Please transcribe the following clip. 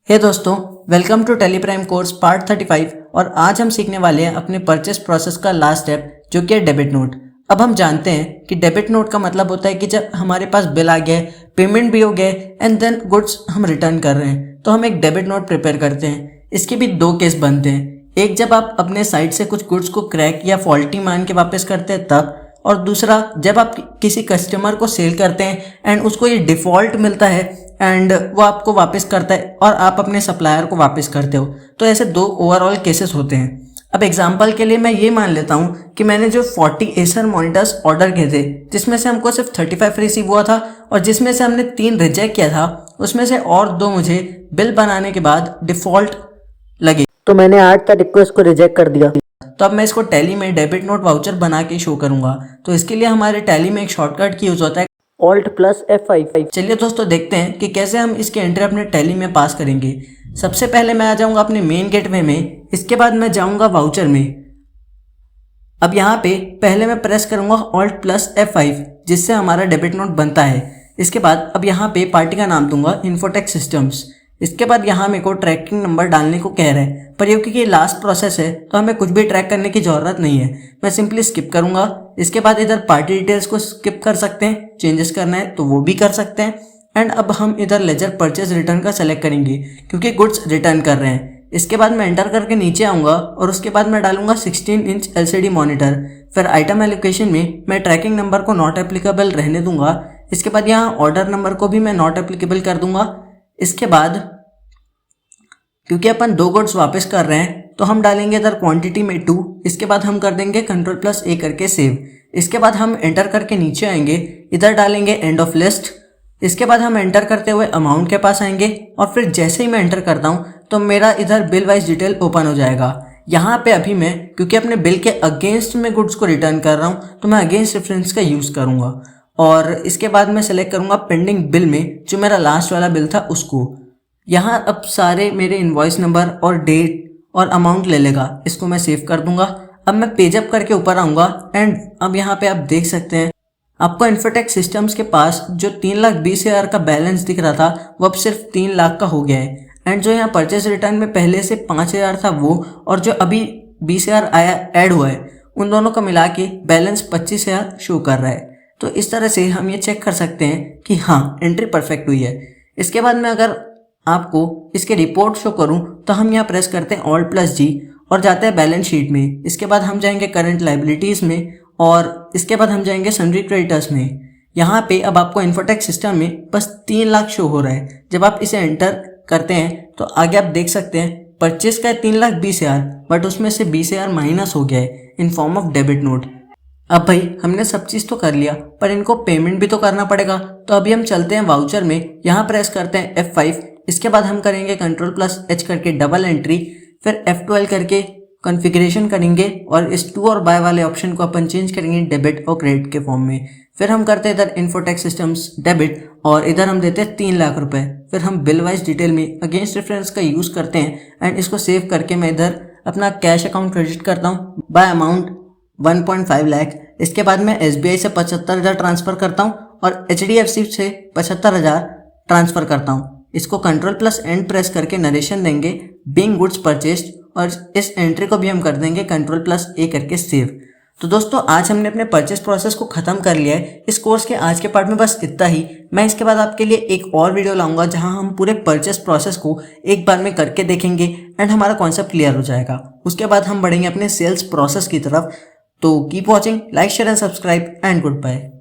हे दोस्तों, welcome to TallyPrime course part 35 और आज हम सीखने वाले हैं अपने परचेस प्रोसेस का लास्ट स्टेप जो कि है डेबिट नोट। अब हम जानते हैं कि डेबिट नोट का मतलब होता है कि जब हमारे पास बिल आ गया है, पेमेंट भी हो गया है एंड देन गुड्स हम रिटर्न कर रहे हैं तो हम एक डेबिट नोट प्रिपेयर करते हैं। इसके भी दो केस बनते हैं, एक जब आप अपने साइड से कुछ गुड्स को क्रैक या फॉल्टी मान के वापस करते हैं तब, और दूसरा जब आप किसी कस्टमर को सेल करते हैं एंड उसको ये डिफ़ॉल्ट मिलता है एंड वो आपको वापस करता है और आप अपने सप्लायर को वापस करते हो। तो ऐसे दो ओवरऑल केसेस होते हैं। अब एग्जांपल के लिए मैं ये मान लेता हूँ कि मैंने जो 40 एसर मॉनिटर्स ऑर्डर किए थे जिसमें से हमको सिर्फ 35 रिसीव हुआ था और जिसमें से हमने 3 रिजेक्ट किया था, उसमें से और 2 मुझे बिल बनाने के बाद डिफ़ॉल्ट लगे तो मैंने 8 रिक्वेस्ट को रिजेक्ट कर दिया। तो अब मैं इसको टैली में डेबिट नोट वाउचर बना के शो करूंगा। तो इसके लिए हमारे टैली में एक शॉर्टकट की यूज होता है Alt+F5। चलिए दोस्तों देखते हैं कि कैसे हम इसके एंट्री अपने टैली में पास करेंगे। सबसे पहले मैं आ जाऊंगा अपने मेन गेटवे में, इसके बाद मैं जाऊंगा वाउचर में। अब यहाँ पे पहले मैं प्रेस करूंगा Alt+F5 जिससे हमारा डेबिट नोट बनता है। इसके बाद अब यहाँ पे पार्टी का नाम दूंगा इन्फोटेक सिस्टम्स। इसके बाद यहाँ मेरे को ट्रैकिंग नंबर डालने को कह रहा है, पर क्योंकि ये लास्ट प्रोसेस है तो हमें कुछ भी ट्रैक करने की ज़रूरत नहीं है, मैं सिंपली स्किप करूँगा। इसके बाद इधर पार्टी डिटेल्स को स्किप कर सकते हैं, चेंजेस करना है तो वो भी कर सकते हैं। एंड अब हम इधर लेजर परचेज रिटर्न का सेलेक्ट करेंगे क्योंकि गुड्स रिटर्न कर रहे हैं। इसके बाद मैं एंटर करके नीचे आऊँगा और उसके बाद मैं डालूंगा 16 इंच LCD मॉनिटर। फिर आइटम एलोकेशन में मैं ट्रैकिंग नंबर को नॉट एप्लीकेबल रहने दूंगा। इसके बाद यहाँ ऑर्डर नंबर को भी मैं नॉट एप्लीकेबल कर दूंगा। इसके बाद क्योंकि अपन 2 गुड्स वापस कर रहे हैं तो हम डालेंगे इधर क्वांटिटी में 2। इसके बाद हम कर देंगे Ctrl+A करके सेव। इसके बाद हम एंटर करके नीचे आएंगे, इधर डालेंगे एंड ऑफ लिस्ट। इसके बाद हम एंटर करते हुए अमाउंट के पास आएंगे और फिर जैसे ही मैं एंटर करता हूँ तो मेरा इधर बिल वाइज डिटेल ओपन हो जाएगा। यहाँ पे अभी मैं क्योंकि अपने बिल के अगेंस्ट में गुड्स को रिटर्न कर रहा हूँ तो मैं अगेंस्ट रेफरेंस का यूज़ करूँगा। और इसके बाद मैं सेलेक्ट करूँगा पेंडिंग बिल में जो मेरा लास्ट वाला बिल था उसको। यहाँ अब सारे मेरे इनवॉइस नंबर और डेट और अमाउंट ले लेगा, इसको मैं सेव कर दूंगा। अब मैं पेज अप करके ऊपर आऊँगा एंड अब यहाँ पे आप देख सकते हैं आपको इन्फोटेक सिस्टम्स के पास जो 3,20,000 का बैलेंस दिख रहा था वो अब सिर्फ 3 लाख का हो गया है। एंड जो यहाँ परचेज रिटर्न में पहले से 5,000 था वो और जो अभी 20,000 आया ऐड हुआ है उन दोनों का मिला के बैलेंस 25,000 शो कर रहा है। तो इस तरह से हम ये चेक कर सकते हैं कि हाँ एंट्री परफेक्ट हुई है। इसके बाद मैं अगर आपको इसके रिपोर्ट शो करूं तो हम यहाँ प्रेस करते हैं Alt+G और जाते हैं बैलेंस शीट में। इसके बाद हम जाएंगे करंट लाइबिलिटीज़ में और इसके बाद हम जाएंगे सन्ड्री क्रेडिटर्स में। यहाँ पे अब आपको इन्फोटेक सिस्टम में बस 3 लाख शो हो रहा है। जब आप इसे एंटर करते हैं तो आगे आप देख सकते हैं परचेज का है 3,20,000 बट उसमें से 20,000 माइनस हो गया है in form of debit note. अब भाई हमने सब चीज़ तो कर लिया पर इनको पेमेंट भी तो करना पड़ेगा। तो अभी हम चलते हैं वाउचर में, यहाँ प्रेस करते हैं F5। इसके बाद हम करेंगे Ctrl+H करके डबल एंट्री, फिर F12 करके कॉन्फ़िगरेशन करेंगे और इस टू और बाय वाले ऑप्शन को अपन चेंज करेंगे डेबिट और क्रेडिट के फॉर्म में। फिर हम करते हैं इधर इन्फोटेक सिस्टम्स डेबिट और इधर हम देते हैं 3 लाख रुपए। फिर हम बिल वाइज डिटेल में अगेंस्ट रेफरेंस का यूज़ करते हैं एंड इसको सेव करके मैं इधर अपना कैश अकाउंट क्रेडिट करता हूँ बाय अमाउंट 1.5 लाख। इसके बाद मैं SBI से 75,000 ट्रांसफ़र करता हूँ और HDFC से 75,000 ट्रांसफ़र करता हूँ। इसको Ctrl+N प्रेस करके नरेशन देंगे बीइंग गुड्स परचेस्ड और इस एंट्री को भी हम कर देंगे Ctrl+A करके सेव। तो दोस्तों आज हमने अपने परचेस प्रोसेस को ख़त्म कर लिया है। इस कोर्स के आज के पार्ट में बस इतना ही। मैं इसके बाद आपके लिए एक और वीडियो लाऊंगा जहां हम पूरे परचेस प्रोसेस को एक बार में करके देखेंगे एंड हमारा कॉन्सेप्ट क्लियर हो जाएगा। उसके बाद हम बढ़ेंगे अपने सेल्स प्रोसेस की तरफ। तो keep watching, like share and subscribe and good bye.